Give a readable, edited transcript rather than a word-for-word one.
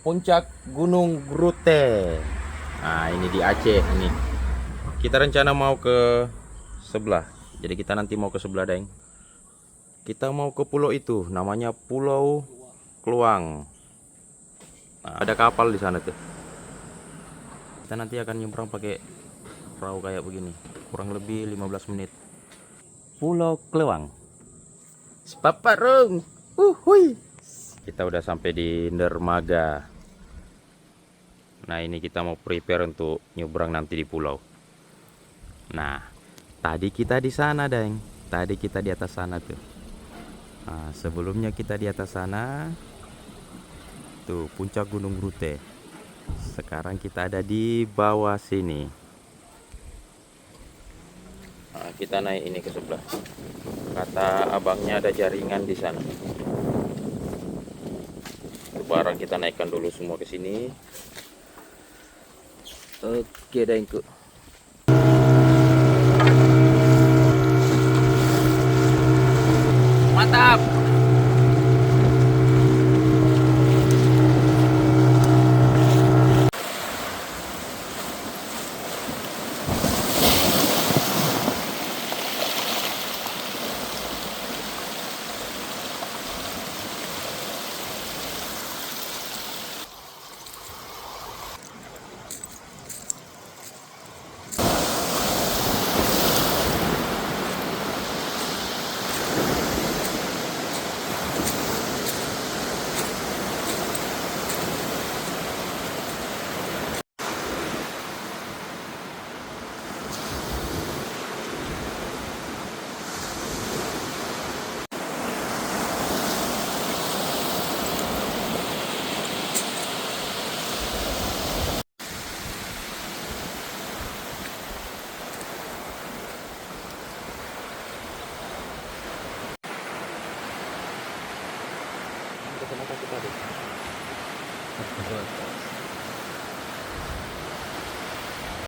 puncak Gunung Grute. Nah, ini di Aceh ini. Kita rencana mau ke sebelah. Jadi kita nanti mau ke sebelah, Deng. Kita mau ke pulau itu, namanya Pulau Kluang. Nah, ada kapal di sana tuh. Kita nanti akan nyebrang pakai perahu kayak begini. Kurang lebih 15 menit. Pulau Kluang. Sepaparung. Hui. Kita udah sampai di dermaga. Nah, ini kita mau prepare untuk nyebrang nanti di pulau. Nah, tadi kita di sana, Deng. Tadi kita di atas sana tuh. Nah, sebelumnya kita di atas sana. Tuh, puncak Gunung Brute. Sekarang kita ada di bawah sini. Nah, kita naik ini ke sebelah. Kata abangnya ada jaringan di sana. Barang kita naikkan dulu semua ke sini. Oke, Dengku. Mantap. Kenapa kita